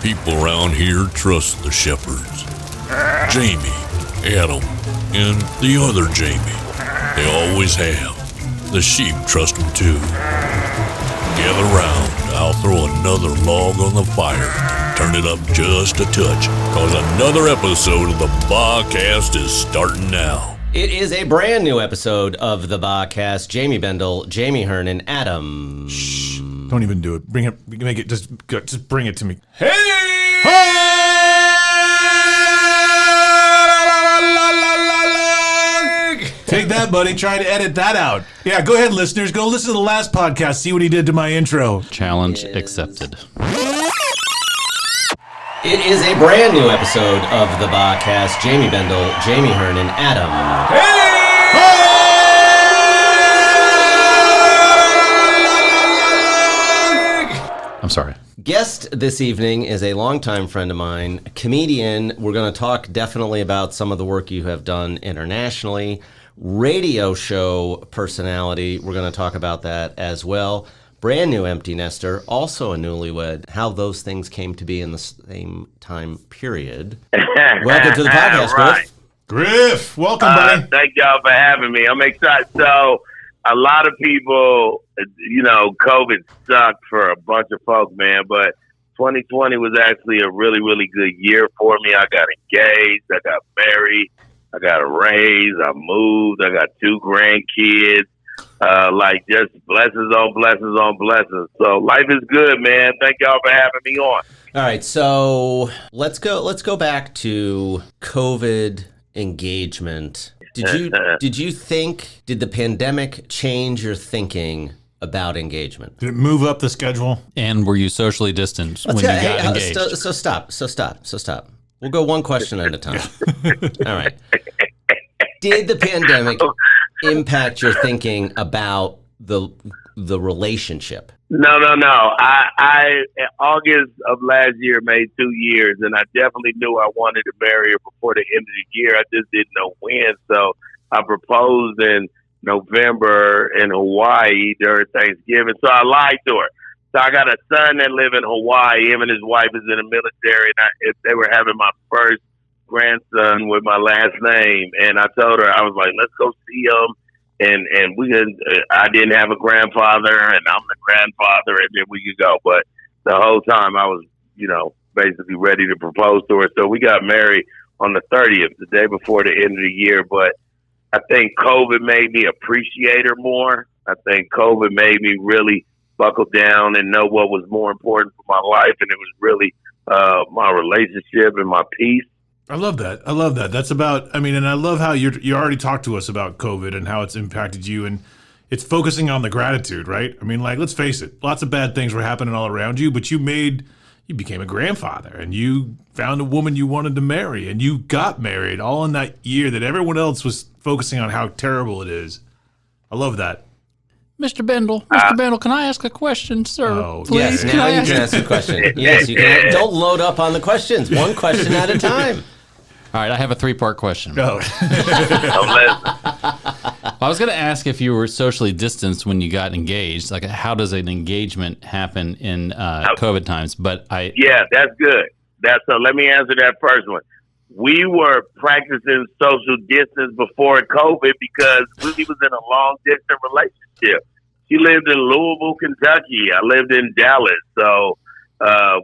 People around here trust the shepherds. Jamie, Adam, and the other Jamie. They always have. The sheep trust them too. Gather round, I'll throw another log on the fire. Turn it up just a touch, cause another episode of the BHHcast is starting now. It is a brand new episode of the BHHcast. Jamie Bendel, Jamie Hernan, Adam. Shh. Don't even do it. Bring it. Make it. Just bring it to me. Hey! Take that, buddy. Try to edit that out. Yeah, go ahead, listeners. Go listen to the last podcast. See what he did to my intro. Challenge accepted. It is a brand new episode of the BHHcast. Jamie Bendel, Jamie Hernan, Adam. I'm sorry. Guest this evening is a longtime friend of mine, a comedian. We're going to talk definitely about some of the work you have done internationally. Radio show personality, we're going to talk about that as well. Brand new empty nester, also a newlywed. How those things came to be in the same time period. Welcome to the podcast, right. Griff. Griff, welcome, buddy. Thank y'all for having me. I'm excited. So, a lot of people, COVID sucked for a bunch of folk, man, but 2020 was actually a really, really good year for me. I got engaged, I got married, I got a raise, I moved, I got 2 grandkids, just blessings on blessings on blessings. So life is good, man. Thank y'all for having me on. All right, so let's go back to COVID engagement. Did the pandemic change your thinking about engagement? Did it move up the schedule? And were you socially distanced when you got engaged? So stop. We'll go one question at a time. All right. Did the pandemic impact your thinking about the relationship? No. I August of last year made 2 years, and I definitely knew I wanted to marry her before the end of the year. I just didn't know when. So I proposed in November in Hawaii during Thanksgiving. So I lied to her. So I got a son that lives in Hawaii. Him and his wife is in the military, and they were having my first grandson with my last name. And I told her, I was like, let's go see him. And we could, I didn't have a grandfather, and I'm the grandfather, and then we could go. But the whole time I was, basically ready to propose to her. So we got married on the 30th, the day before the end of the year. But I think COVID made me appreciate her more. I think COVID made me really buckle down and know what was more important for my life, and it was really my relationship and my peace. I love that. That's about, and I love how you already talked to us about COVID and how it's impacted you, and it's focusing on the gratitude, right? Let's face it, lots of bad things were happening all around you, but you became a grandfather, and you found a woman you wanted to marry, and you got married all in that year that everyone else was focusing on how terrible it is. I love that. Mr. Bendel, can I ask a question, sir? Oh, Yes, please. now you can ask a question. Yes, you can. Don't load up on the questions. One question at a time. All right, I have a 3-part question. No. I was going to ask if you were socially distanced when you got engaged. Like, how does an engagement happen in COVID times? Yeah, that's good. So let me answer that first one. We were practicing social distance before COVID because we was in a long distance relationship. She lived in Louisville, Kentucky. I lived in Dallas. So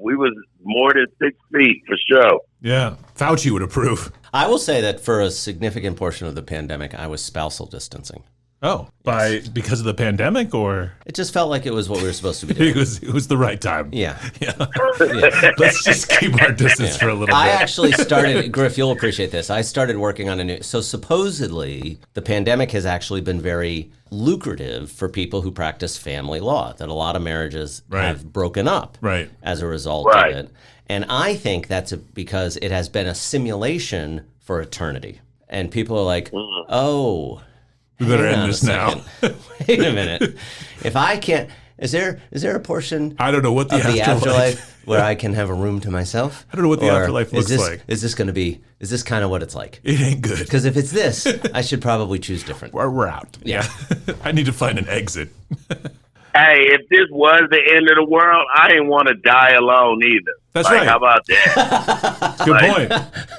we was more than 6 feet for sure. Yeah, Fauci would approve. I will say that for a significant portion of the pandemic, I was spousal distancing. Oh, because of the pandemic, or it just felt like it was what we were supposed to be doing. It was the right time. Yeah. Let's just keep our distance for a little bit. I actually started, Griff, you'll appreciate this. I started working on so supposedly the pandemic has actually been very lucrative for people who practice family law, that a lot of marriages have broken up as a result of it. And I think that's because it has been a simulation for eternity. And people are like, oh, we better end this now. Wait a minute. If I can't, is there a portion I don't know what the afterlife where I can have a room to myself? I don't know what the afterlife looks like. Is this kind of what it's like? It ain't good. Because if it's this, I should probably choose different. We're out. Yeah. I need to find an exit. Hey, if this was the end of the world, I didn't want to die alone either. That's like, right. how about that? Good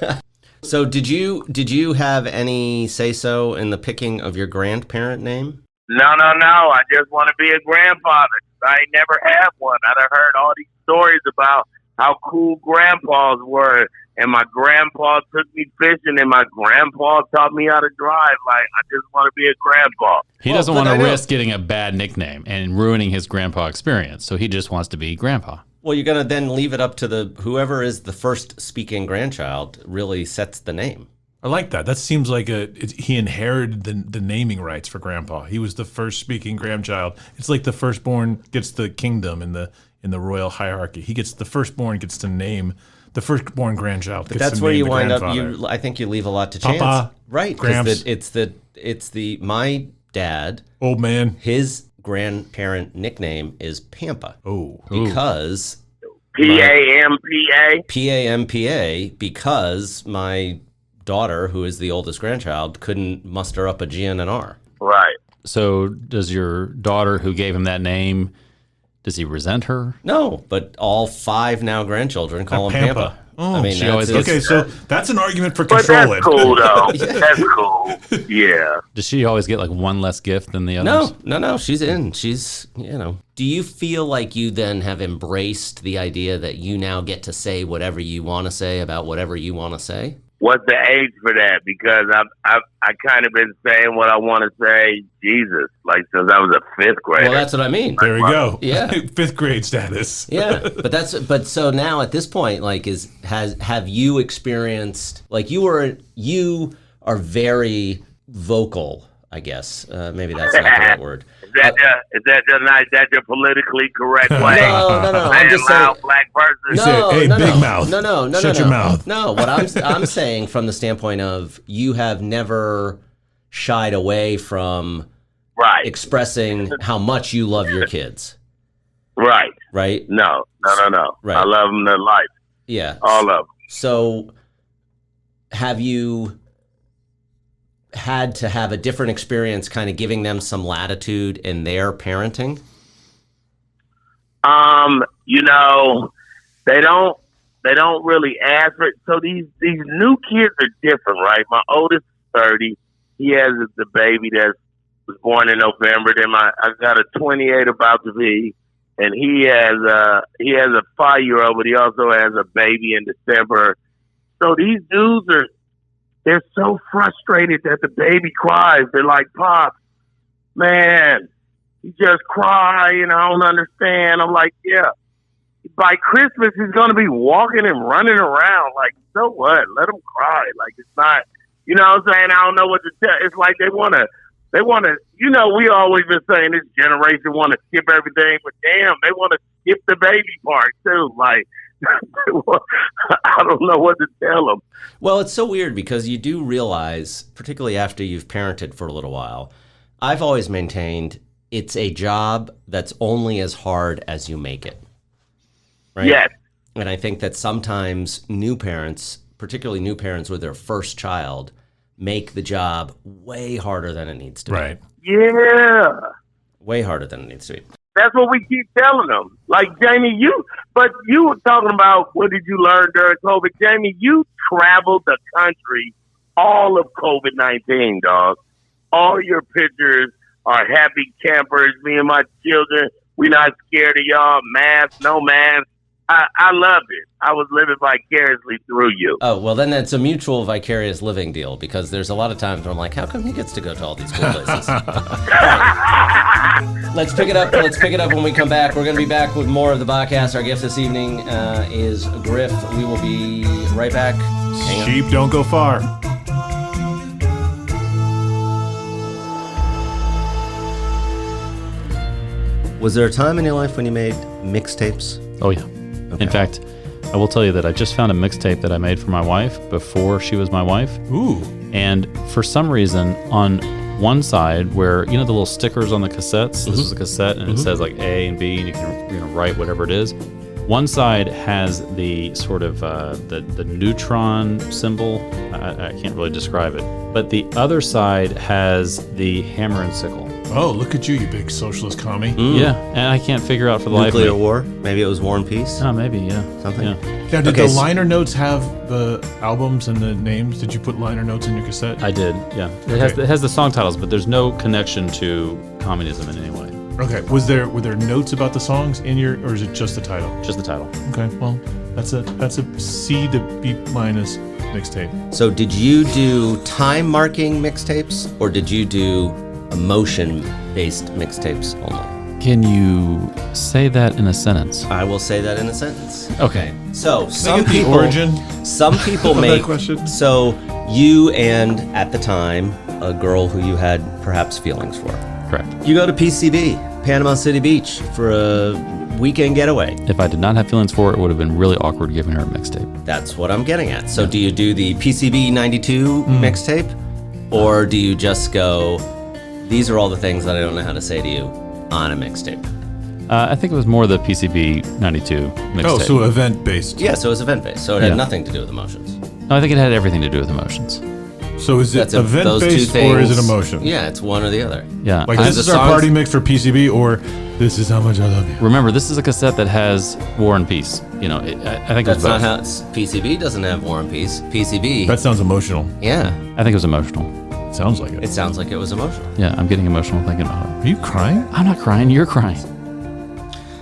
point. So did you have any say-so in the picking of your grandparent name? No. I just want to be a grandfather. I ain't never had one. I done heard all these stories about how cool grandpas were. And my grandpa took me fishing, and my grandpa taught me how to drive. Like, I just want to be a grandpa. He doesn't want to risk getting a bad nickname and ruining his grandpa experience. So he just wants to be grandpa. Well, you're gonna then leave it up to whoever is the first speaking grandchild really sets the name. I like that. That seems like he inherited the naming rights for grandpa. He was the first speaking grandchild. It's like the firstborn gets the kingdom in the royal hierarchy. The firstborn gets to name. The firstborn grandchild. But that's where you wind up. I think you leave a lot to chance, Papa, right? Gramps. It's my dad, Old man. His grandparent nickname is Pampa. Oh, because Pampa. Pampa, because my daughter, who is the oldest grandchild, couldn't muster up a G and an R. Right. So does your daughter, who gave him that name, does he resent her? No, but all 5 now grandchildren call him Pampa. Oh, I mean, she always okay, so that's an argument for But controlling. that's cool, though. That's cool. Yeah. Does she always get like one less gift than the others? No. She's in. She's, Do you feel like you then have embraced the idea that you now get to say whatever you want to say about whatever you want to say? What's the age for that? Because I kind of been saying what I want to say, Jesus, like since I was a 5th grader. Well, that's what I mean. There we go. Yeah. 5th grade status. Yeah, but so now at this point, like, have you experienced, like, you are very vocal, I guess. Maybe that's not the right word. Is that your politically correct way? No. I'm just saying, loud black person. No, Hey, no, big no. mouth. No. Shut your mouth. No, what I'm saying from the standpoint of you have never shied away from Right. expressing how much you love your kids. Right. Right? No. Right. I love them to life. Yeah. All of them. So have you had to have a different experience kind of giving them some latitude in their parenting? They don't really ask for it. So these new kids are different, right? My oldest is 30. He has the baby that was born in November. Then I got a 28 about to be, and he has a 5-year-old, but he also has a baby in December. So these dudes they're so frustrated that the baby cries. They're like, Pop, man, he just cry and I don't understand. I'm like, yeah. By Christmas, he's going to be walking and running around. Like, so what? Let him cry. Like, it's not, you know what I'm saying? I don't know what to tell. It's like they want to, we always been saying this generation want to skip everything, but damn, they want to skip the baby part too. Like, I don't know what to tell them. Well, it's so weird because you do realize, particularly after you've parented for a little while, I've always maintained it's a job that's only as hard as you make it. Right? Yes. And I think that sometimes new parents, particularly new parents with their first child, make the job way harder than it needs to Right. be. Yeah. Way harder than it needs to be. That's what we keep telling them. Like, Jamie, you were talking about what did you learn during COVID. Jamie, you traveled the country all of COVID-19, dog. All your pictures are happy campers. Me and my children, we not scared of y'all. Mask, no mask. I loved it. I was living vicariously through you. Oh, well, then it's a mutual vicarious living deal because there's a lot of times where I'm like, how come he gets to go to all these cool places? Right. Let's pick it up. When we come back. We're going to be back with more of the BHHcast. Our gift this evening is Griff. We will be right back. Hang on. Sheep don't go far. Was there a time in your life when you made mixtapes? Oh, yeah. In fact, I will tell you that I just found a mixtape that I made for my wife before she was my wife. Ooh. And for some reason, on one side where, the little stickers on the cassettes, this is a cassette and it says like A and B and you can write whatever it is. One side has the sort of the neutron symbol. I can't really describe it. But the other side has the hammer and sickle. Oh, look at you, you big socialist commie. Yeah, and I can't figure out for the life of me. Nuclear war? Maybe it was War and Peace? Oh, maybe, yeah. Something. Yeah. Now, did Okay, the liner notes have the albums and the names? Did you put liner notes in your cassette? I did, yeah. It has the song titles, but there's no connection to communism in any way. Okay. Were there notes about the songs in your, or is it just the title? Just the title. Okay. Well, that's a C to B minus mixtape. So did you do time marking mixtapes or did you do emotion-based mixtapes only? Can you say that in a sentence? I will say that in a sentence. Okay. So Can I get the origin Some people of that make question? So you and at the time a girl who you had perhaps feelings for. Correct. You go to PCB, Panama City Beach, for a weekend getaway. If I did not have feelings for it, it would have been really awkward giving her a mixtape. That's what I'm getting at. So do you do the PCB 92 mixtape, or do you just go, these are all the things that I don't know how to say to you on a mixtape? I think it was more the PCB 92 mixtape. Oh, so event based. Yeah, so it's event-based, so it had Yeah. nothing to do with emotions. No, I think it had everything to do with emotions. So is it Those two event based or is it emotion? Yeah, it's one or the other. Yeah. Like I- this is our songs- party mix for PCB, or this is how much I love you. remember, this is a cassette that has War and Peace. You know, I think it That's was not both. how PCB doesn't have War and Peace. PCB, That sounds emotional. yeah, I think it was emotional. Sounds like it it. sounds like it was emotional. Yeah, I'm getting emotional thinking about it. Are you crying? I'm not crying. You're crying.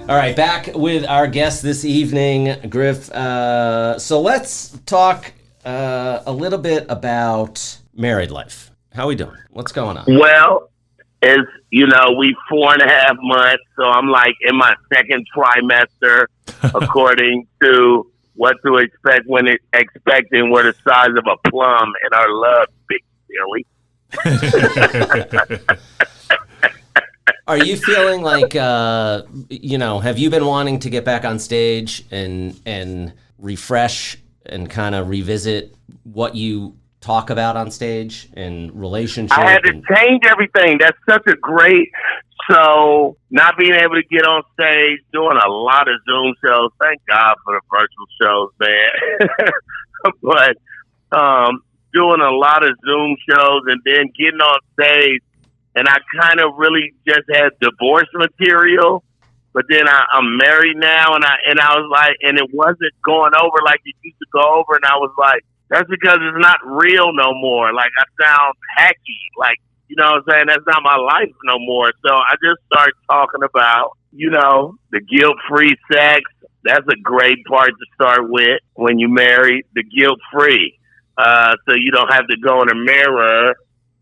All right, back with our guest this evening, Griff. So let's talk a little bit about married life. How we doing? What's going on? Well, it's, we 4.5 months, so I'm like in my second trimester, according to what to expect when expecting we're the size of a plum in our love, big silly. Are you feeling like, have you been wanting to get back on stage and refresh and kind of revisit what you talk about on stage and relationship? I had to change everything. That's such a great. So not being able to get on stage, doing a lot of Zoom shows. Thank God for the virtual shows, man. But doing a lot of Zoom shows and then getting on stage, and I kind of really just had divorce material. But then I'm married now, and I was like, and it wasn't going over like it used to go over, and I was like, that's because it's not real no more. Like, I sound hacky. Like, you know what I'm saying? That's not my life no more. So I just started talking about, the guilt-free sex. That's a great part to start with when you marry, the guilt-free. So you don't have to go in the mirror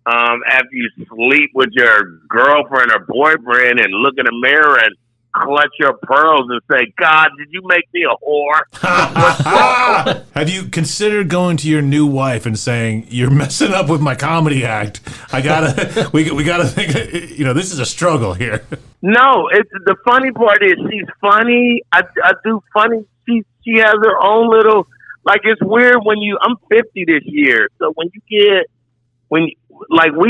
after you sleep with your girlfriend or boyfriend and look in the mirror and clutch your pearls and say, God, did you make me a whore? Have you considered going to your new wife and saying, you're messing up with my comedy act? We gotta think, this is a struggle here. No, it's the funny part is she's funny. I do funny. She has her own little, like, it's weird when I'm 50 this year. So we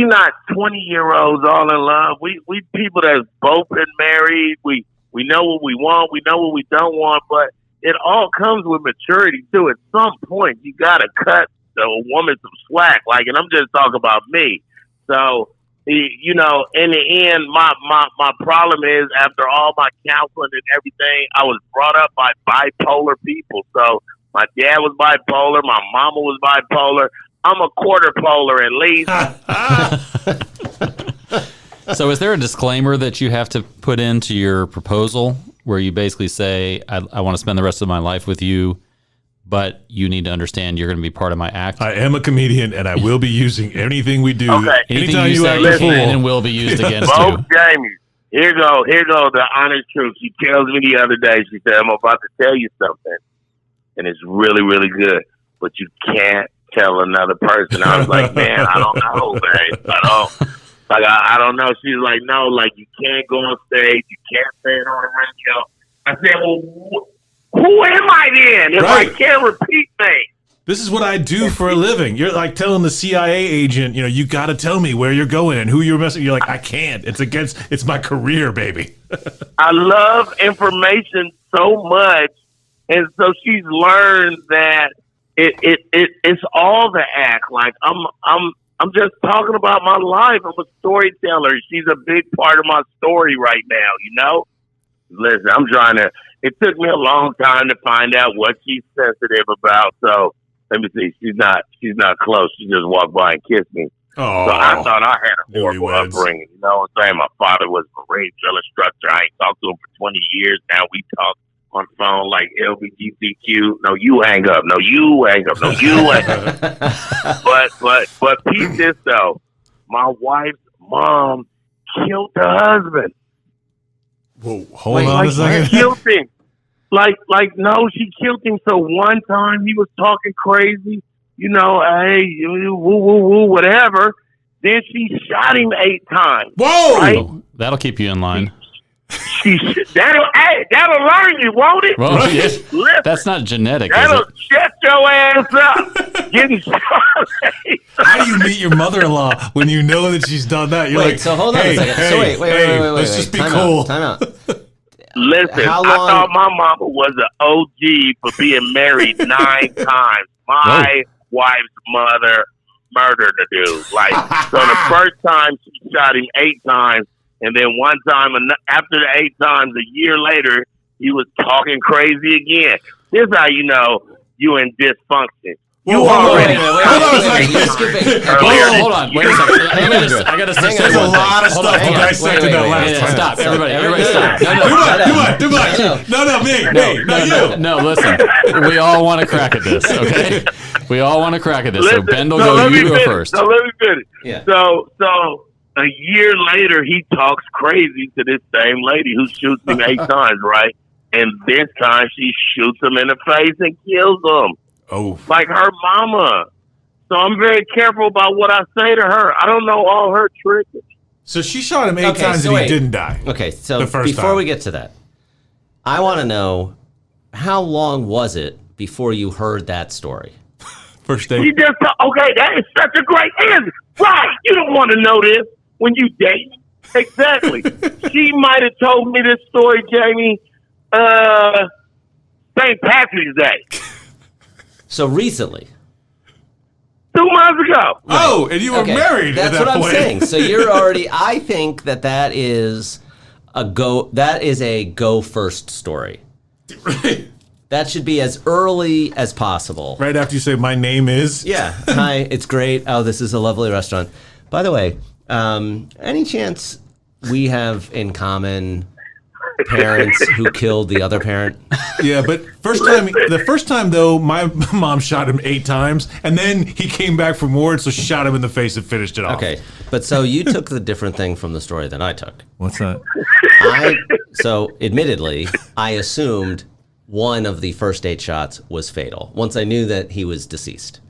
not 20-year-olds all in love. We people that's both been married. We know what we want. We know what we don't want. But it all comes with maturity too. At some point, you gotta cut the woman some slack. Like, and I'm just talking about me. So, in the end, my problem is after all my counseling and everything, I was brought up by bipolar people. So my dad was bipolar. My mama was bipolar. I'm a quarter polar at least. So is there a disclaimer that you have to put into your proposal where you basically say, I want to spend the rest of my life with you, but you need to understand you're going to be part of my act? I am a comedian, and I will be using anything we do. Okay. Anything Anytime you say act a fool. can and will be used against Both you. Jamies. Here go the honest truth. She tells me the other day, she said, I'm about to tell you something, and it's really, really good, but you can't tell another person. I was like, man, I don't know, babe. I don't know. She's like, no, like, you can't go on stage. You can't say it on the radio. I said, well, who am I then if Right. I can't repeat things? This is what I do for a living. You're like telling the CIA agent, you got to tell me where you're going and who you're messing. You're like, I can't. It's my career, baby. I love information so much, and so she's learned that it's all the act. Like I'm just talking about my life. I'm a storyteller. She's a big part of my story right now. You know. Listen, I'm trying to. It took me a long time to find out what she's sensitive about. So let me see. She's not close. She just walked by and kissed me. Oh, so I thought I had a horrible upbringing. You know what I'm saying? My father was a Marine drill instructor. I ain't talked to him for 20 years. Now we talk on the phone like LBGTQ. No, you hang up. No, you hang up. No, you hang up. But peep this though. My wife's mom killed her husband. Whoa, hold on a second. She killed him. No, she killed him. So one time he was talking crazy, you know, hey, woo, woo, woo, whatever. Then she shot him 8 times. Whoa! Right? That'll keep you in line. That'll learn you, won't it? Well, yes, that's not genetic, that'll is it? shut your ass up. Getting shot. How do you meet your mother-in-law when you know that she's done that? You're like, so hold on hey, a second. Hey, so wait. Let's just be Time cool. Out, time out. Listen, How I long- thought my mama was an OG for being married 9 times. My wife's mother murdered the dude. Like, so the first time she shot him 8 times, and then one time after the 8 times, a year later, he was talking crazy again. This is how you know you in dysfunction. You already. Hold on. Wait a second. I gotta say There's a lot of stuff to dissect in that last time. Stop. Everybody stop. Too much. No, me, not you. No, listen. We all want to crack at this, okay? We all want to crack at this. So Ben will go. You go first. So let me finish. Yeah. So a year later, he talks crazy to this same lady who shoots him 8 times, right? And this time she shoots him in the face and kills him. Oh. Like her mama. So I'm very careful about what I say to her. I don't know all her tricks. So she shot him 8 times and he didn't die. Okay, so The first before time. we get to that, I want to know, how long was it before you heard that story? First She date. just okay, that is such a great answer. Right. You don't want to know this when you date. Exactly. She might have told me this story, Jamie, St. Patrick's Day. So recently. 2 months ago. Oh, and you were married That's at that what I'm point. saying. So you're already, I think that is a go first story. That should be as early as possible. Right after you say, my name is. Yeah. Hi, it's great. Oh, this is a lovely restaurant. By the way, any chance we have in common parents who killed the other parent? Yeah, but the first time though, my mom shot him 8 times, and then he came back for more, so she shot him in the face and finished it off. Okay, but so you took the different thing from the story than I took. What's that? So admittedly, I assumed one of the first 8 shots was fatal. Once I knew that he was deceased.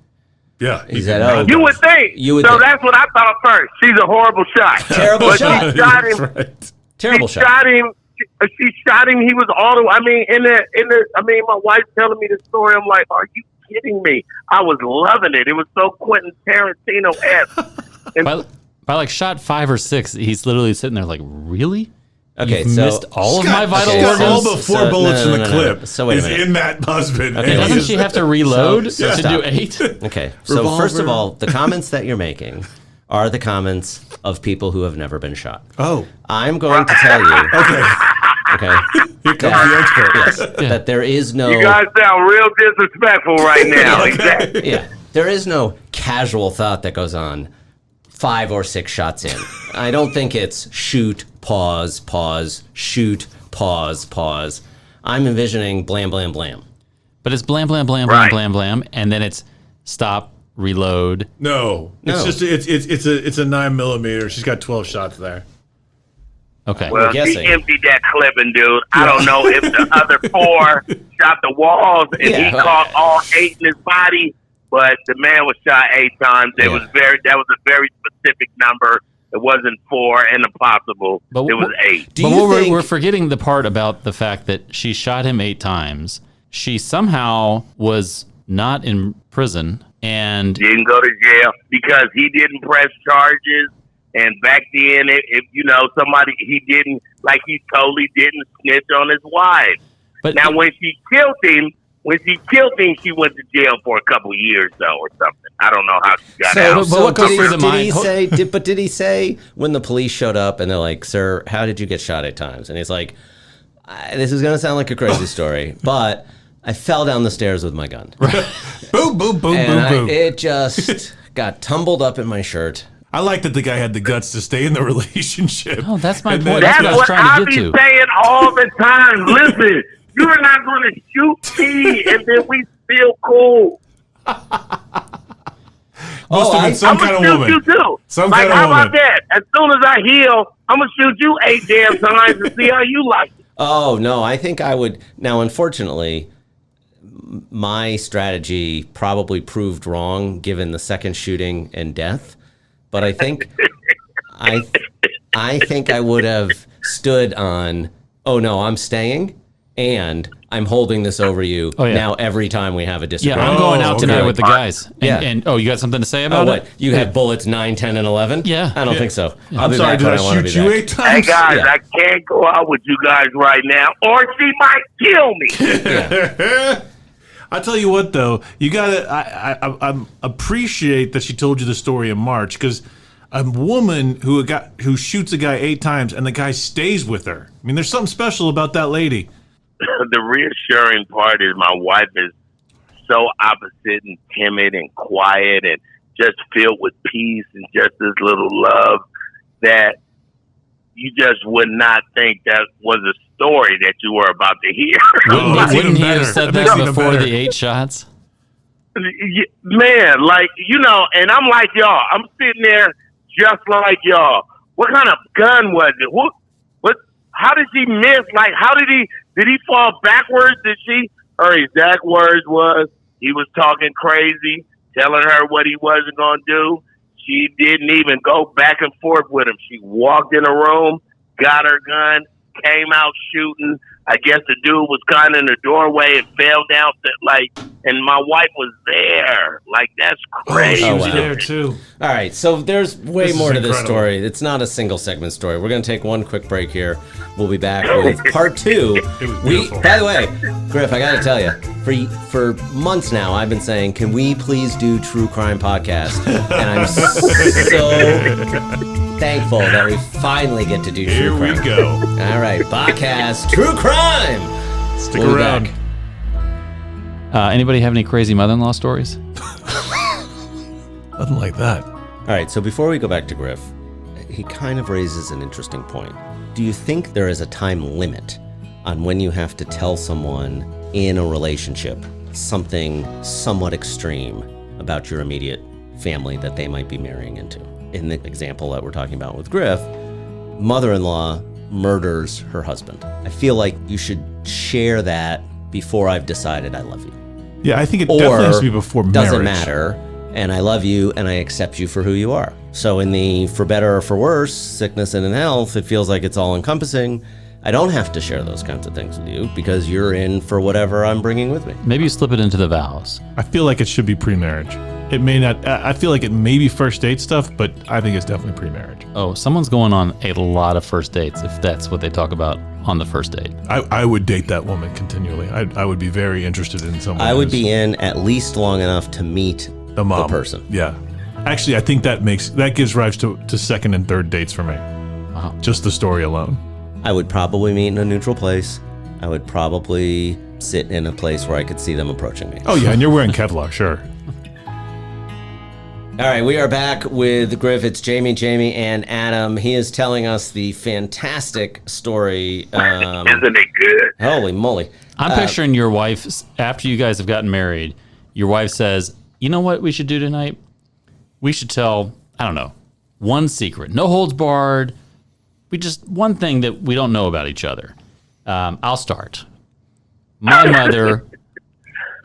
Yeah. He said, "Oh, You would think. You would so think. That's what I thought first. She's a horrible shot. Terrible but shot. She shot him. That's right. Terrible She shot." shot him. She shot him. He was my wife telling me the story. I'm like, are you kidding me? I was loving it. It was so Quentin Tarantino-esque. By like shot 5 or 6, he's literally sitting there like, really? Okay, You've so missed all of my vital okay, organs. All but 4 So- bullets no, in the no, no, no. clip So wait a is minute. in that husband. Okay, And Doesn't he's- she have to reload So to do 8? Okay, so Revolver. first of all, the comments that you're making are the comments of people who have never been shot. Oh, I'm going to tell you, okay. okay, Here comes the expert. that there is no, You guys sound real disrespectful right now. Exactly. yeah, there is no casual thought that goes on 5 or 6 shots in. I don't think it's shoot, pause, pause, shoot, pause, pause. I'm envisioning blam, blam, blam. But it's blam, blam, blam, Right. blam, blam, blam, and then it's stop, reload. No, it's No. just it's a 9mm. She's got 12 shots there. Okay. Well, guessing. she emptied that clipping, dude. I don't know if the other 4 shot the walls and Yeah. he caught all 8 in his body, but the man was shot 8 times. That was a very specific number. It wasn't 4 and impossible. But It was 8. Do but you we're, think- we're forgetting the part about the fact that she shot him 8 times. She somehow was not in prison, and Didn't go to jail because he didn't press charges. And back then, if you know somebody, he totally didn't snitch on his wife. But now, when she killed him, she went to jail for a couple years, though, or something. I don't know how she got out. but what goes through the did he mind? say? Did he say when the police showed up and they're like, "Sir, how did you get shot 8 times?" And he's like, "This is gonna sound like a crazy story, but I fell down the stairs with my gun. Boom, boom, boom, And boom, boom. it just got tumbled up in my shirt." I like that the guy had the guts to stay in the relationship. Oh, that's my And point. then- That's That's what I was what trying to I get be to. saying all the time. Listen, you're not going to shoot me, and then we feel cool. Must have been some I'm kind gonna of shoot woman. you too. Some Like, kind of how about woman. that? As soon as I heal, I'm gonna shoot you 8 damn times and see how you like it. Oh no, I think I would. Now, unfortunately, my strategy probably proved wrong given the second shooting and death. But I think I think I would have stood on. Oh no, I'm staying, and I'm holding this over you Oh, yeah. now every time we have a Yeah, disagreement. I'm going out Oh, tonight okay. with the guys. And, Yeah. and you got something to say Oh, about what? it? You have bullets 9, 10, and 11? Yeah. I don't think so. I'll I'm be sorry, back did when I wanna be shoot you back. 8 Hey times? guys, Yeah. I can't go out with you guys right now, or she might kill me. I tell you what, though, you gotta. I appreciate that she told you the story in March, because a woman who shoots a guy 8 times and the guy stays with her. I mean, there's something special about that lady. The reassuring part is my wife is so opposite and timid and quiet and just filled with peace and just this little love that you just would not think that was a story that you were about to hear. Oh, that's Wouldn't even he better. have said That makes that it even before better. the 8 shots? Man, like, and I'm like y'all. I'm sitting there just like y'all. What kind of gun was it? What? How did she miss? Like, how did he fall backwards? Her exact words was, he was talking crazy, telling her what he wasn't going to do. She didn't even go back and forth with him. She walked in a room, got her gun, came out shooting. I guess the dude was kind of in the doorway and fell down, and my wife was there. Like, that's crazy. She was wow. there, too. All right, so there's way This is more to this incredible. story. It's not a single segment story. We're going to take one quick break here. We'll be back with part 2. It was beautiful. By the way, Griff, I got to tell you, for months now, I've been saying, can we please do True Crime Podcast? And I'm so thankful that we finally get to do Here True we Crime. go. All right, podcast True Crime. Stick We'll be around. back. Anybody have any crazy mother-in-law stories? Nothing like that. All right, so before we go back to Griff, he kind of raises an interesting point. Do you think there is a time limit on when you have to tell someone in a relationship something somewhat extreme about your immediate family that they might be marrying into? In the example that we're talking about with Griff, mother-in-law murders her husband. I feel like you should share that before I've decided I love you. Yeah, I think it Or definitely has to be before marriage. doesn't matter, and I love you and I accept you for who you are. So in the for better or for worse, sickness and in health, it feels like it's all encompassing. I don't have to share those kinds of things with you because you're in for whatever I'm bringing with me. Maybe you slip it into the vows. I feel like it should be pre-marriage. It may not. I feel like it may be first date stuff, but I think it's definitely pre-marriage. Oh, someone's going on a lot of first dates if that's what they talk about on the first date. I would date that woman continually. I would be very interested in someone. I would who's be in at least long enough to meet the mom person. Yeah, actually, I think that gives rise to second and third dates for me. Wow. Just the story alone. I would probably meet in a neutral place. I would probably sit in a place where I could see them approaching me. Oh yeah, and you're wearing Kevlar, sure. All right, we are back with Griff. It's Jamie, and Adam. He is telling us the fantastic story. Isn't it good? Holy moly. I'm picturing your wife, after you guys have gotten married, your wife says, you know what we should do tonight? We should tell, I don't know, one secret. No holds barred. We just, one thing that we don't know about each other. I'll start. My mother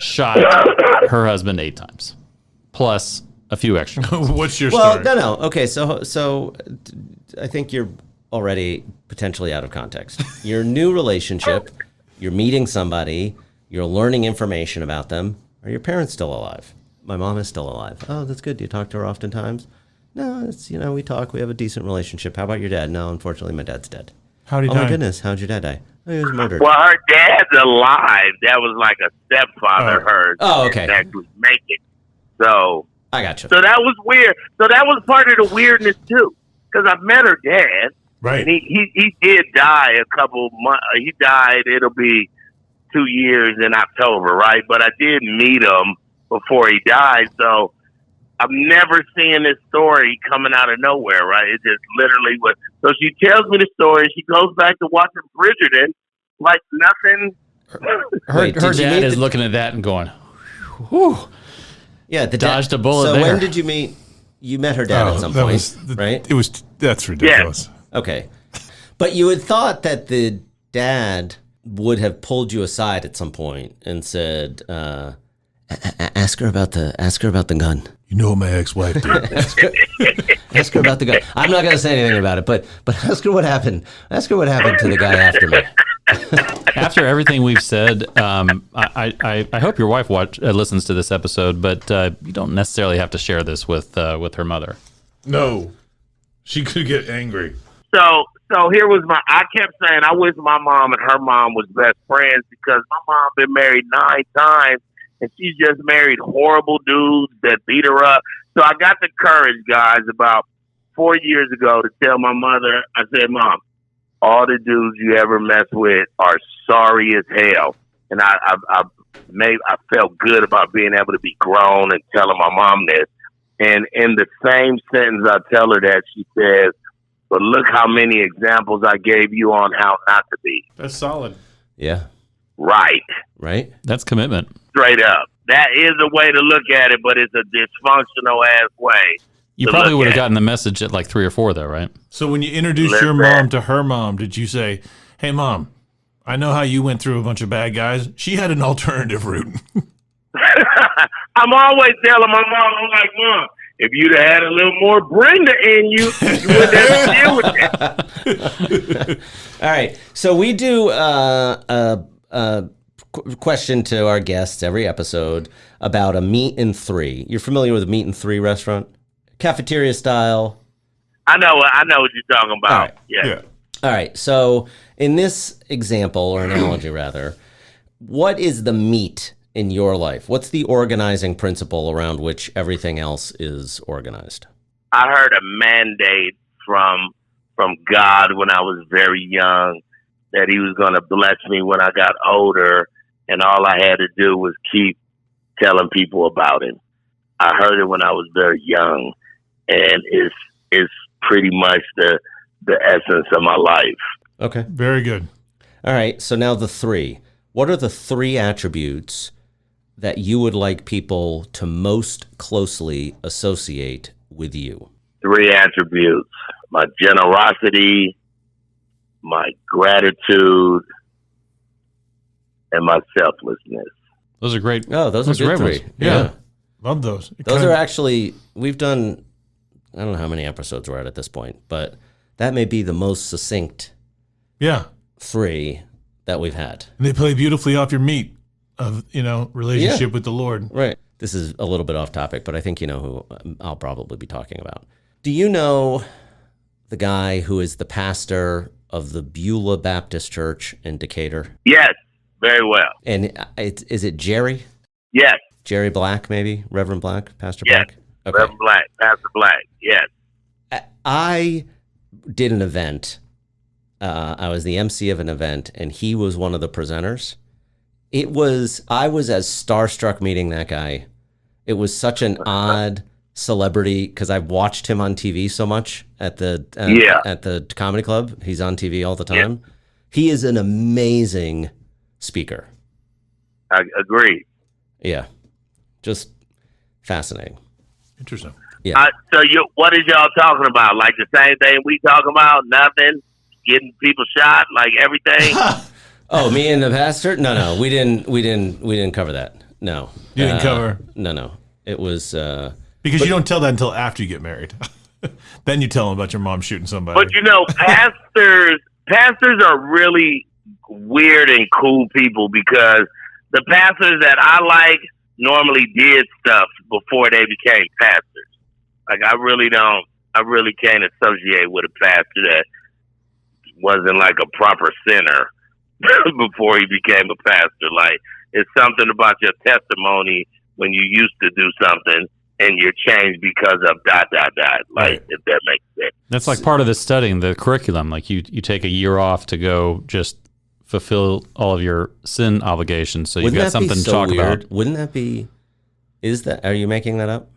shot her husband 8 times, plus a few extra. What's your Well, story? no. Okay, so I think you're already potentially out of context. Your new relationship, you're meeting somebody, you're learning information about them. Are your parents still alive? My mom is still alive. Oh, that's good. Do you talk to her oftentimes? No, it's, we talk. We have a decent relationship. How about your dad? No, unfortunately, my dad's dead. How'd he Oh die? my goodness, how'd your dad die? Oh, he was murdered. Well, her dad's alive. That was like a stepfather. Oh. Hers. Oh, okay. Didn't actually make it. So I got you. that was weird. So that was part of the weirdness too, because I've met her dad, Right. and he did die a couple months. He died. It'll be 2 years in October, right? But I did meet him before he died, so I've never seen this story coming out of nowhere, right? It just literally was. So she tells me the story. She goes back to watching Bridgerton like nothing. Her did you dad meet is looking at that and going, whew. Yeah, Dodged a bullet So there. when did you meet? You met her dad at some point, right? That's ridiculous. Okay. But you had thought that the dad would have pulled you aside at some point and said, ask her about the gun. You know what my ex-wife did. Ask her about the gun. I'm not going to say anything about it, but ask her what happened. Ask her what happened to the guy after me. After everything we've said, I hope your wife listens to this episode, but you don't necessarily have to share this with her mother. No. She could get angry. So here was I kept saying I wish my mom and her mom was best friends, because my mom been married 9 times and she just married horrible dudes that beat her up. So I got the courage, guys, about 4 years ago to tell my mother, I said, Mom, all the dudes you ever mess with are sorry as hell. And I felt good about being able to be grown and telling my mom this. And in the same sentence I tell her that, she says, but look how many examples I gave you on how not to be. That's solid. Yeah. Right. Right? That's commitment. Straight up. That is a way to look at it, but it's a dysfunctional ass way. You probably would have gotten the message at like 3 or 4, though, right? So when you introduced your mom to her mom, did you say, hey, Mom, I know how you went through a bunch of bad guys. She had an alternative route. I'm always telling my mom, I'm like, Mom, if you'd have had a little more Brenda in you, you wouldn't have to deal with that. All right. So we do a question to our guests every episode about a meat and 3. You're familiar with a meat and 3 restaurant? Cafeteria style. I know what you're talking about. All right. Yeah. All right. So in this example, or analogy rather, what is the meat in your life? What's the organizing principle around which everything else is organized? I heard a mandate from God when I was very young that he was going to bless me when I got older, and all I had to do was keep telling people about him. I heard it when I was very young, and it's pretty much the essence of my life. Okay. Very good. All right. So now the 3. What are the 3 attributes that you would like people to most closely associate with you? 3 attributes: my generosity, my gratitude, and my selflessness. Those are great. Oh, those are good great 3. ones. Yeah. Love those. Those are actually, we've done, I don't know how many episodes we're at this point, but that may be the most succinct Yeah. 3 that we've had. And they play beautifully off your meat of, relationship with the Lord. Right. This is a little bit off topic, but I think you know who I'll probably be talking about. Do you know the guy who is the pastor of the Beulah Baptist Church in Decatur? Yes, very well. And is it Jerry? Yes, Jerry Black, maybe? Reverend Black? Pastor Yes. Black? Okay. Reverend Black, Pastor Black. Yes. I did an event. I was the MC of an event, and he was one of the presenters. I was as starstruck meeting that guy. It was such an odd celebrity because I've watched him on TV so much at the comedy club. He's on TV all the time. Yeah. He is an amazing speaker. I agree. Yeah, just fascinating. Interesting. Yeah. What is y'all talking about? Like the same thing we talking about? Nothing? Getting people shot? Like everything? Oh, me and the pastor? No, we didn't cover that. No, you didn't cover. No. It was because you don't tell that until after you get married. Then you tell them about your mom shooting somebody. But pastors are really weird and cool people, because the pastors that I like normally did stuff before they became pastors. Like I really can't associate with a pastor that wasn't like a proper sinner before he became a pastor. Like, it's something about your testimony when you used to do something and you're changed because of ... Like, Right. if that makes sense. That's like part of the studying, the curriculum. Like you take a year off to go just fulfill all of your sin obligations. So you've Wouldn't got that something be to so talk weird? about. Wouldn't that be? Are you making that up?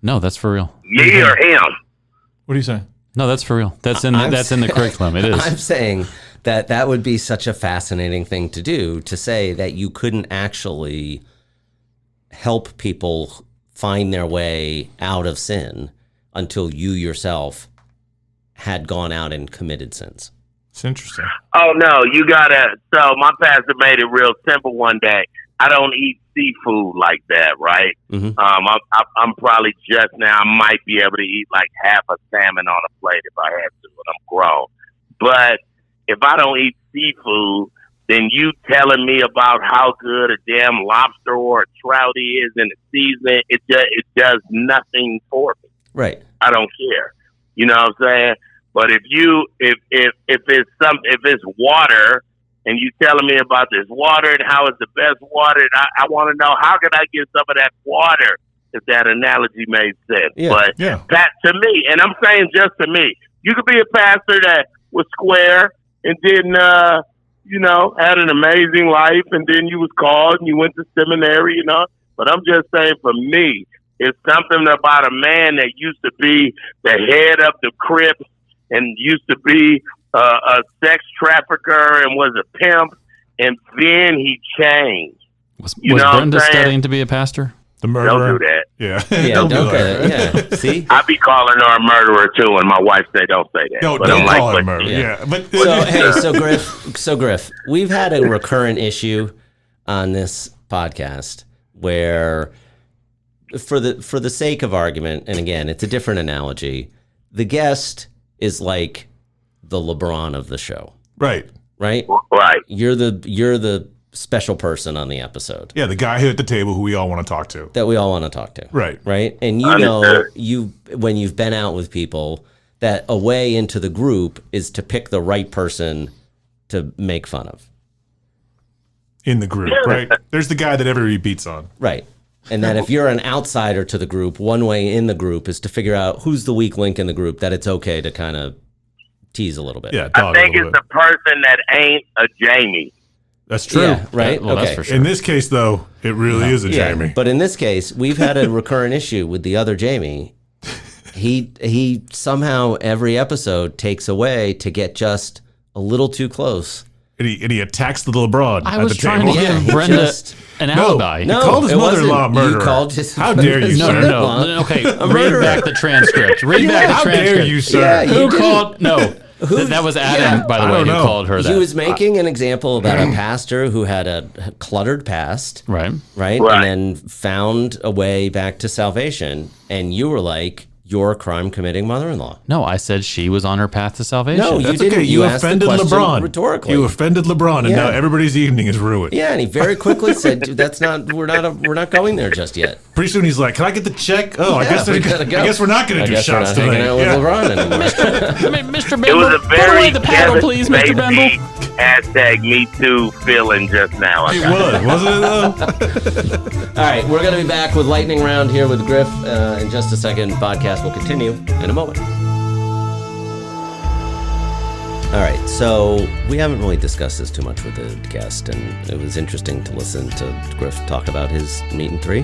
No, that's for real. Me or him? What do you say? No, that's for real. That's in I'm the curriculum. It is. I'm saying that would be such a fascinating thing to do, to say that you couldn't actually help people find their way out of sin until you yourself had gone out and committed sins. It's interesting. Oh no, you gotta. So my pastor made it real simple one day. I don't eat seafood like that, right? Mhm. I'm probably just now. I might be able to eat like half a salmon on a plate if I had to, and I'm grown. But if I don't eat seafood, then you telling me about how good a damn lobster or a trout is in the season, it does nothing for me. Right. I don't care. You know what I'm saying? But if it's water and you telling me about this water and how it's the best water, and I want to know, how can I get some of that water, if that analogy made sense. Yeah. But Yeah. that, to me, and I'm saying just to me, you could be a pastor that was square and didn't, had an amazing life, and then you was called and you went to seminary, But I'm just saying, for me, it's something about a man that used to be the head of the Crips and used to be a sex trafficker and was a pimp, and then he changed. Was know what I'm Brenda saying? studying to be a pastor? The murderer. Don't do that. Yeah. Yeah. Don't do Don't that. yeah. See. I be calling her a murderer too, and my wife say don't say that. Don't But I'm call like, it murder. yeah. Yeah. But So Griff, we've had a recurrent issue on this podcast where, for the sake of argument, and again, it's a different analogy, the guest is like the LeBron of the show, right. right? right. You're the special person on the episode Yeah, the guy here at the table who we all want to talk to. that we all want to talk to. Right. Right. And Understood. when you've been out with people, that a way into the group is to pick the right person to make fun of. In the group, right? There's the guy that everybody beats on. Right. And that if you're an outsider to the group, one way in the group is to figure out who's the weak link in the group that it's okay to kind of tease a little bit. Yeah, I dog a think little it's bit. the person that ain't a Jamie. That's true. Yeah, right? Well, okay. that's for sure. In this case, though, it really is a Yeah, Jamie. but in this case, we've had a recurrent issue with the other Jamie. He somehow every episode takes away to get just a little too close. And he attacks the little broad I at was the trying table. to Yeah, give he Brenda just- an No. alibi. No. called his it wasn't. mother-in-law a murderer. You called his How dare you, No, sir? no. Okay, read murderer. back the transcript. Read back the How transcript. dare you, sir? Yeah, you Who did. called? No, that was Adam, by the I way, don't who know. called her that. He was making an example about a pastor who had a cluttered past, right. right? Right. And then found a way back to salvation. And you were like, you're a crime-committing mother-in-law. No, I said she was on her path to salvation. No, you That's didn't. okay. You asked the offended question LeBron. rhetorically. You offended LeBron, and Yeah. now everybody's evening is ruined. Yeah, and he very quickly said, "Dude, we're not going there just yet." Pretty soon he's like, "Can I get the check?" Oh, I Yeah, guess we gotta go. I guess we're not going I to do guess we're shots not tonight. hanging out with Yeah. LeBron anymore. Mr. Bemble, It was a put away very the paddle, Kevin please, Mr. Spacey Bemble. hashtag Me Too feeling just now. I It got it. wasn't it though? All right, we're going to be back with lightning round here with Griff in just a second. Podcast will continue in a moment. All right, so we haven't really discussed this too much with the guest, and it was interesting to listen to Griff talk about his meet and three.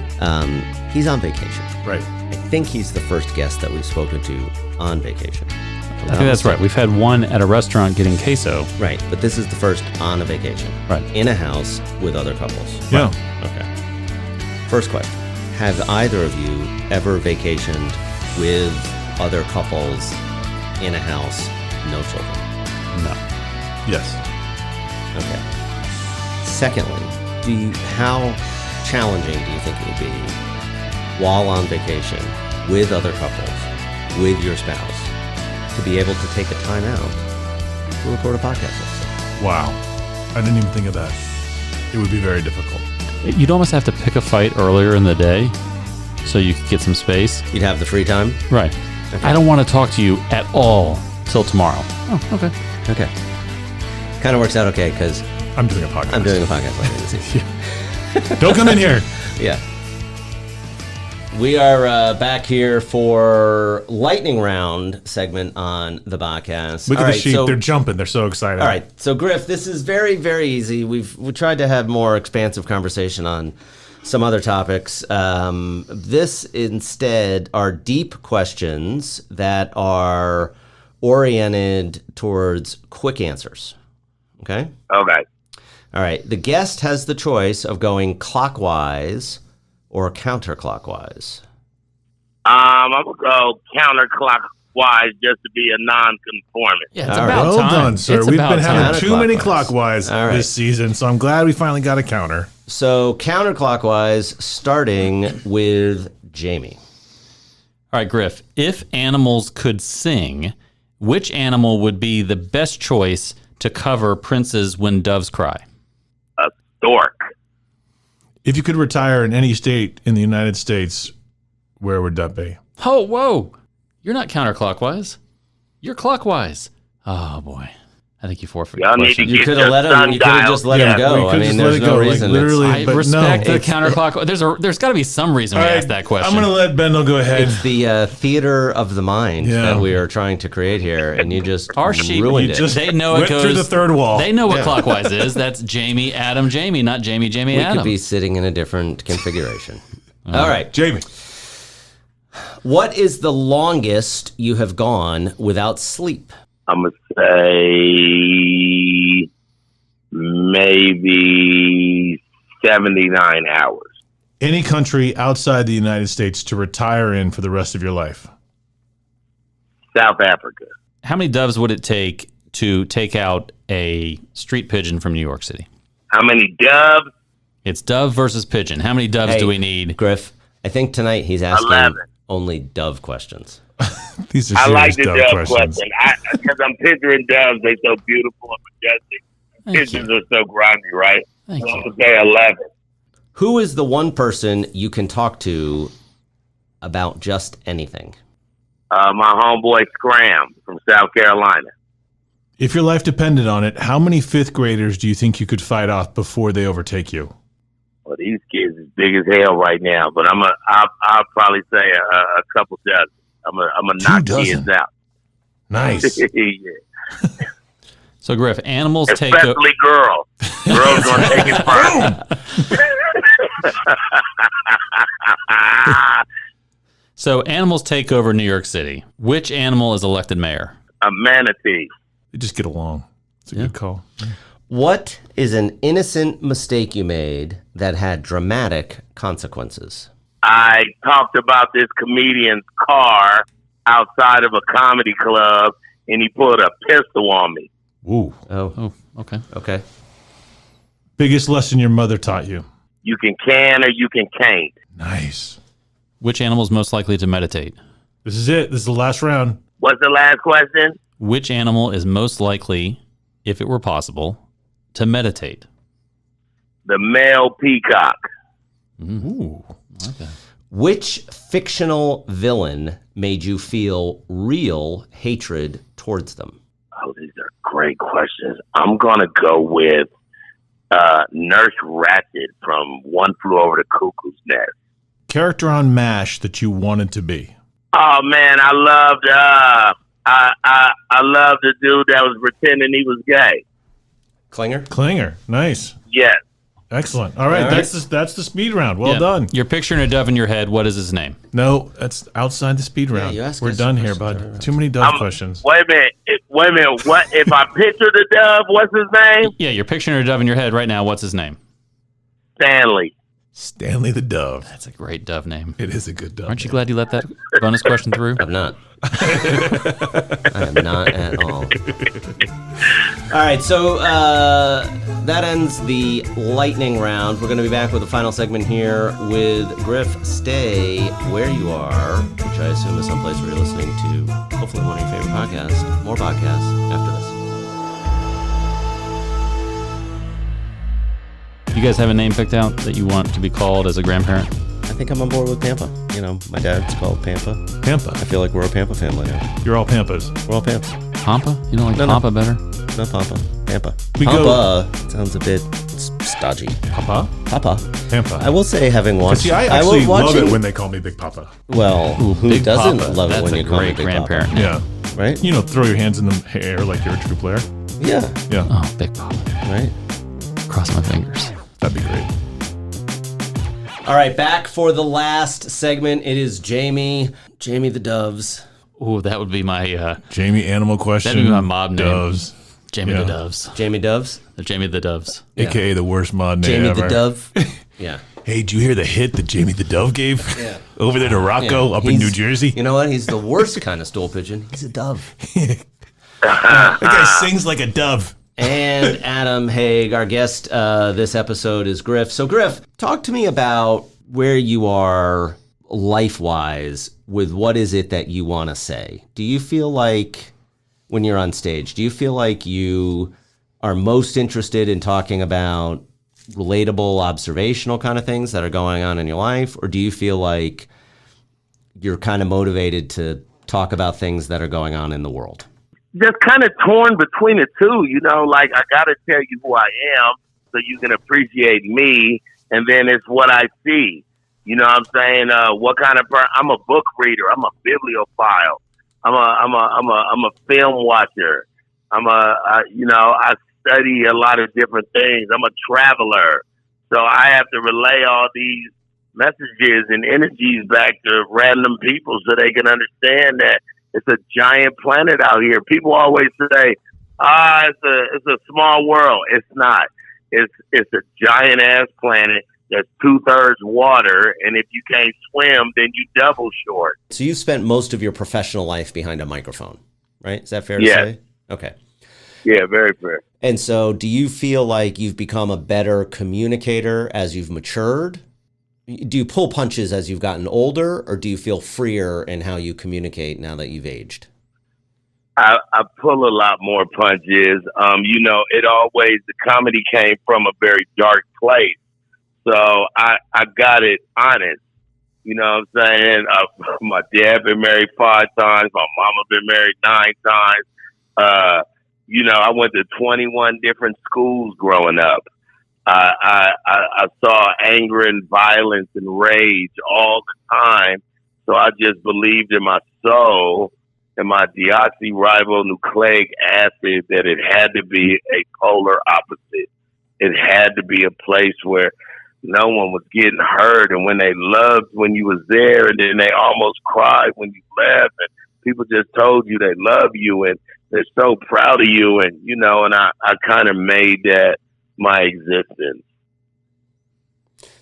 He's on vacation. Right. I think he's the first guest that we've spoken to on vacation. I think that's right. We've had one at a restaurant getting queso. Right, but this is the first on a vacation. Right. In a house with other couples. Yeah. Okay. First question. Have either of you ever vacationed with other couples in a house, no children? No. Yes. Okay. Secondly, how challenging do you think it would be while on vacation with other couples, with your spouse, to be able to take a time out to record a podcast episode? Wow. I didn't even think of that. It would be very difficult. You'd almost have to pick a fight earlier in the day so you could get some space. You'd have the free time? Right. Okay. I don't want to talk to you at all till tomorrow. Oh, okay. Okay. Kind of works out okay because I'm doing a podcast. I'm doing a podcast later this evening. Don't come in here. Yeah. We are back here for lightning round segment on the podcast. Look All at the right, sheep. so- They're jumping. They're so excited. All right, so Griff, this is very, very easy. We tried to have more expansive conversation on some other topics. This instead are deep questions that are oriented towards quick answers. Okay? Okay. All right. The guest has the choice of going clockwise or counterclockwise. I'm gonna go counterclockwise just to be a non-conformist. Yeah, it's All right. about Well time. done, sir. It's We've about been having time. too many Counterclockwise. clockwise All right. this season, so I'm glad we finally got a counter. So counterclockwise, starting with Jamie. All right, Griff. If animals could sing, which animal would be the best choice to cover princes when doves cry? A stork. If you could retire in any state in the United States, where would that be? Oh, whoa. You're not counterclockwise. You're clockwise. Oh, boy. I think you forfeit Y'all the need to question. You Get could have your let him. You could have just let Yeah, him go. we I could mean, just there's let it no go, like, reason. literally. I but respect no. the counterclockwise. There's got to be some reason we All right, asked that question. I'm going to let Bendel go ahead. It's the theater of the mind Yeah. that we are trying to create here, and you just Our sheep, ruined You it. just They know it went goes through the third wall. They know what clockwise is. That's Jamie, Adam, Jamie, not Jamie, Jamie, We Adam. could be sitting in a different configuration. All right. Jamie. What is the longest you have gone without sleep? I'm gonna say maybe 79 hours. Any country outside the United States to retire in for the rest of your life? South Africa. How many doves would it take to take out a street pigeon from New York City? How many doves? It's dove versus pigeon. How many doves Hey, do we need? Griff, I think tonight he's asking 11. only dove questions. These are I serious like the dove dove questions. question because I'm picturing doves. They're so beautiful and majestic. Thank Pigeons you. are so grimy, right? Thank So I'm you. gonna say 11. Who is the one person you can talk to about just anything? My homeboy Scram from South Carolina. If your life depended on it, how many fifth graders do you think you could fight off before they overtake you? Well, these kids is big as hell right now, but I'll probably say a couple dozen. I'm gonna knock dozen? kids out. Nice. Yeah. So, Griff, animals take over. Especially girls. Girls gonna take it first. So, animals take over New York City. Which animal is elected mayor? A manatee. They just get along. It's a good call. What is an innocent mistake you made that had dramatic consequences? I talked about this comedian's car outside of a comedy club, and he pulled a pistol on me. Ooh. Oh, Oh, okay. okay. Biggest lesson your mother taught you? You can or you can't. Nice. Which animal is most likely to meditate? This is it. This is the last round. What's the last question? Which animal is most likely, if it were possible, to meditate? The male peacock. Ooh. Okay. Which fictional villain made you feel real hatred towards them? Oh, these are great questions. I'm gonna go with Nurse Ratched from One Flew Over the Cuckoo's Nest. Character on MASH that you wanted to be? Oh man, I loved I loved the dude that was pretending he was gay. Klinger? Klinger. Nice. Yes. Excellent. All right. All right. That's the speed round. Well Yeah. done. You're picturing a dove in your head. What is his name? No, that's outside the speed round. you asked We're us done some here, questions. bud. Too many dove questions. Wait a minute. What if I picture the dove? What's his name? Yeah, you're picturing a dove in your head right now. What's his name? Stanley. Stanley the Dove. That's a great dove name. It is a good dove. Aren't you glad you let that bonus question through? I'm not. I am not at all. All right, so that ends the lightning round. We're going to be back with the final segment here with Griff. Stay where you are, which I assume is someplace where you're listening to hopefully one of your favorite podcasts. More podcasts after this. You guys have a name picked out that you want to be called as a grandparent? I think I'm on board with Pampa. You know, my dad's called Pampa. Pampa. I feel like we're a Pampa family now. You're all Pampas. We're all Pampa. Pampa? You don't like No, no. Pampa better? not Pampa. Pampa. We Pampa sounds a bit stodgy. Papa? Papa. Tampa. I will say, having watched, See, I actually love watching, it when they call me Big Papa. Well, who Big doesn't Papa. love it That's when a you call me great Big grandparent. Papa? Yeah. Right? You know, throw your hands in the hair like you're a true player. Yeah. Yeah. Oh, Big Papa. Right. Cross my fingers. That'd be great. All right, back for the last segment. It is Jamie the Doves. Ooh, that would be my Jamie Animal Question. that'd be my mob name. Doves. Jamie Yeah. the Doves. Jamie Doves. Jamie the Doves. AKA the worst mod name Jamie ever. the Dove. Yeah. Hey, did you hear the hit that Jamie the Dove gave? Yeah. Over there to Rocco up in He's- New Jersey? You know what? He's the worst kind of stool pigeon. He's a dove. That guy sings like a dove. And Adam Haig, our guest this episode is Griff. So, Griff, talk to me about where you are life-wise with what is it that you want to say. Do you feel like when you're on stage, do you feel like you are most interested in talking about relatable, observational kind of things that are going on in your life? Or do you feel like you're kind of motivated to talk about things that are going on in the world? Just kind of torn between the two, you know, like I got to tell you who I am so you can appreciate me. And then it's what I see. You know what I'm saying? What kind of I'm a book reader. I'm a bibliophile. I'm a film watcher. I study a lot of different things. I'm a traveler. So I have to relay all these messages and energies back to random people so they can understand that it's a giant planet out here. People always say, it's a small world. It's not. It's a giant ass planet that's 2/3 water, and if you can't swim, then you double short. So you spent most of your professional life behind a microphone, right? Is that fair to Yes. say? Okay. Yeah, very fair. And so do you feel like you've become a better communicator as you've matured? Do you pull punches as you've gotten older, or do you feel freer in how you communicate now that you've aged? I pull a lot more punches. The comedy came from a very dark place. So I got it honest. You know what I'm saying? My dad been married 5 times. My mama been married 9 times. I went to 21 different schools growing up. I saw anger and violence and rage all the time. So I just believed in my soul and my deoxyribonucleic acid that it had to be a polar opposite. It had to be a place where no one was getting hurt, and when they loved when you was there, and then they almost cried when you left, and people just told you they love you and they're so proud of you, and and I kind of made that my existence.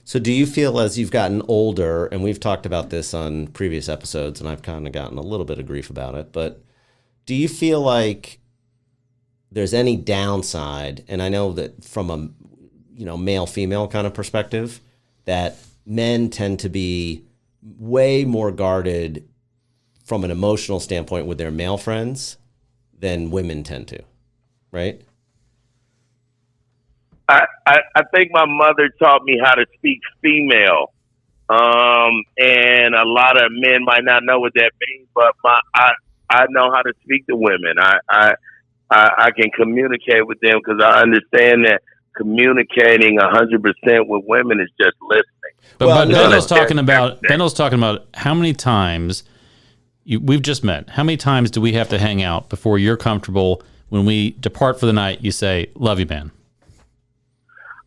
So do you feel as you've gotten older, and we've talked about this on previous episodes, and I've kind of gotten a little bit of grief about it, but do you feel like there's any downside? And I know that from a male-female kind of perspective, that men tend to be way more guarded from an emotional standpoint with their male friends than women tend to, right? I think my mother taught me how to speak female. And a lot of men might not know what that means, but I know how to speak to women. I can communicate with them because I understand that communicating 100% with women is just listening. But Bendel's talking about how many times we've just met. How many times do we have to hang out before you're comfortable? When we depart for the night, you say, "Love you, man."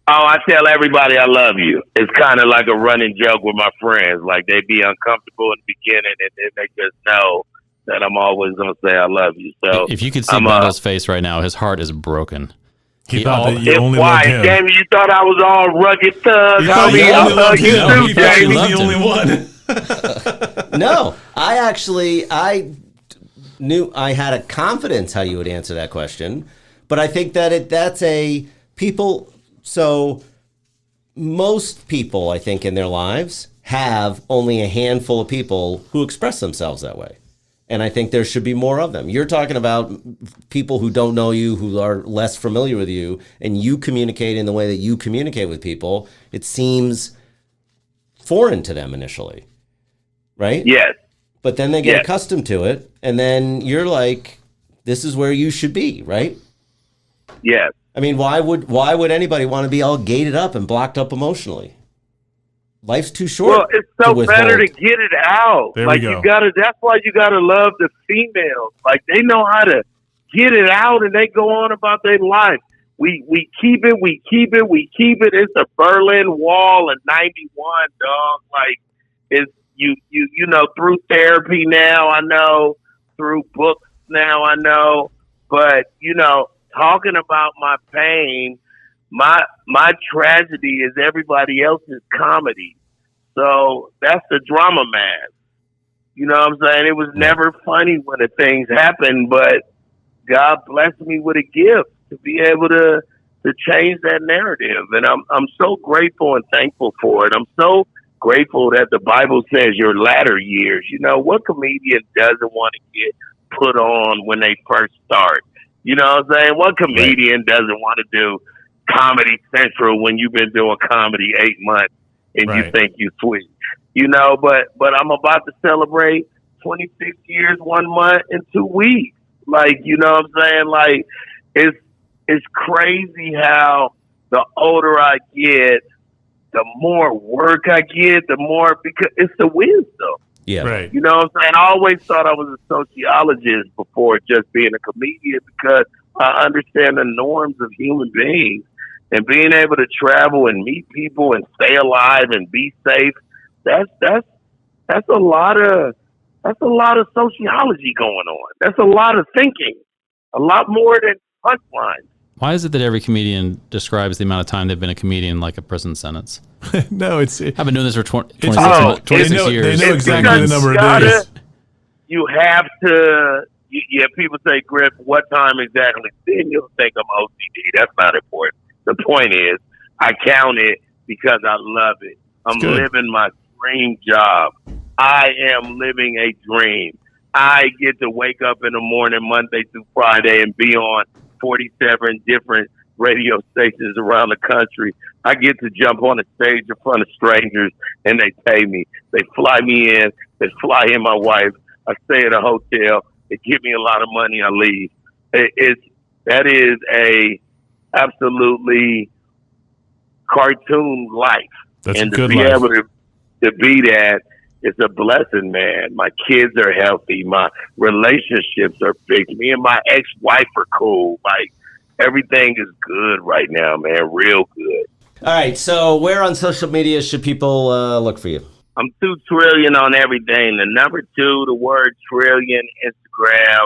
Oh, I tell everybody I love you. It's kind of like a running joke with my friends. Like they be uncomfortable in the beginning, and then they just know that I'm always gonna say I love you. So if you could see Bendel's face right now, his heart is broken. He thought that you only loved him. Jamie, you thought I was all rugged thug. I love you too, Jamie. loved The only him. one. No, I knew I had a confidence how you would answer that question, but I think that that's a people. So most people, I think, in their lives have only a handful of people who express themselves that way. And I think there should be more of them. You're talking about people who don't know you, who are less familiar with you, and you communicate in the way that you communicate with people. It seems foreign to them initially, right? Yes. But then they get accustomed to it, and then you're like, this is where you should be, right? Yes. I mean, why would anybody want to be all gated up and blocked up emotionally? Life's too short. Well, it's so better to get it out. There like we go. you gotta. That's why you gotta love the females. Like they know how to get it out, and they go on about their life. We keep it. We keep it. We keep it. It's a Berlin Wall of '91, dog. Like it's you know through therapy now. I know through books now. I know, but talking about my pain. My tragedy is everybody else's comedy. So that's the drama mask. You know what I'm saying? It was never funny when the things happened, but God blessed me with a gift to be able to change that narrative. And I'm so grateful and thankful for it. I'm so grateful that the Bible says your latter years. What comedian doesn't want to get put on when they first start? You know what I'm saying? What comedian doesn't want to do Comedy Central when you've been doing comedy 8 months and you think you sweet, but I'm about to celebrate 26 years, 1 month and 2 weeks. Like, you know what I'm saying? Like it's crazy how the older I get, the more work I get, the more, because it's the wisdom. Yeah. Right. You know what I'm saying? I always thought I was a sociologist before just being a comedian because I understand the norms of human beings. And being able to travel and meet people and stay alive and be safe, that's a lot of sociology going on. That's a lot of thinking, a lot more than punchlines. Why is it that every comedian describes the amount of time they've been a comedian like a prison sentence? No, I've been doing this for 26 years. They know exactly the number of days. You have to. People say, Griff, what time exactly? Then you'll think I'm OCD. That's not important. The point is, I count it because I love it. I'm living my dream job. I am living a dream. I get to wake up in the morning, Monday through Friday, and be on 47 different radio stations around the country. I get to jump on a stage in front of strangers, and they pay me. They fly me in. They fly in my wife. I stay at a hotel. They give me a lot of money. I leave. That is a absolutely cartoon life. That's and a good to be life. able to be that, it's a blessing, man. My kids are healthy. My relationships are fixed. Me and my ex-wife are cool. Like, everything is good right now, man. Real good. All right. So where on social media should people look for you? I'm 2 trillion on everything. The number 2, the word trillion, Instagram,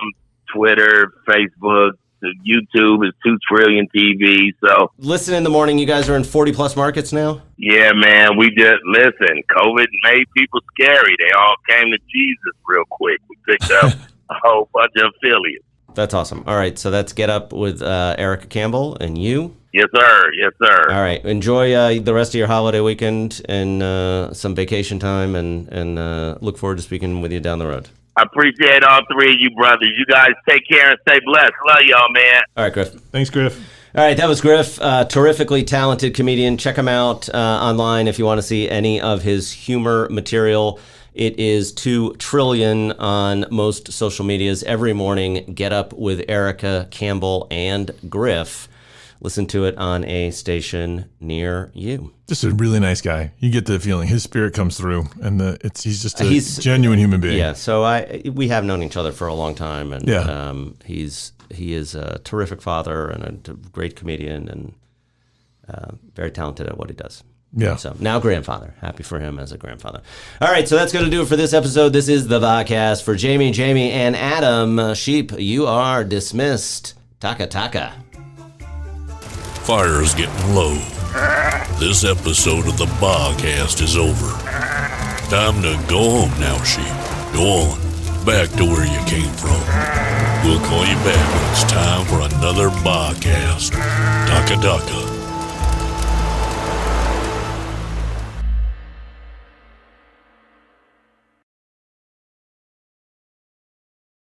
Twitter, Facebook. The YouTube is 2 trillion TV. So Listen in the morning. You guys are in 40 plus markets now. yeah, man, we just listen. COVID made people scary. They all came to Jesus real quick. We picked up a whole bunch of affiliates. That's awesome. All right. So that's Get Up with Erica Campbell and you. Yes, sir. Yes, sir. All right. Enjoy the rest of your holiday weekend and some vacation time, and look forward to speaking with you down the road. I appreciate all 3 of you brothers. You guys take care and stay blessed. Love y'all, man. All right, Griff. Thanks, Griff. All right, that was Griff, terrifically talented comedian. Check him out online if you want to see any of his humor material. It is 2 trillion on most social medias every morning. Get Up with Erica Campbell and Griff. Listen to it on a station near you. Just a really nice guy. You get the feeling his spirit comes through, and he's just a genuine human being. Yeah. So we have known each other for a long time, and Yeah. he is a terrific father and a great comedian, and very talented at what he does. Yeah. So now grandfather. Happy for him as a grandfather. All right, so that's going to do it for this episode. This is the BHHcast. For Jamie, and Adam, Sheep, you are dismissed. Taka taka. Fire is getting low. This episode of the BHHcast is over. Time to go home now, sheep. Go on, back to where you came from. We'll call you back when it's time for another BHHcast. Taka taka.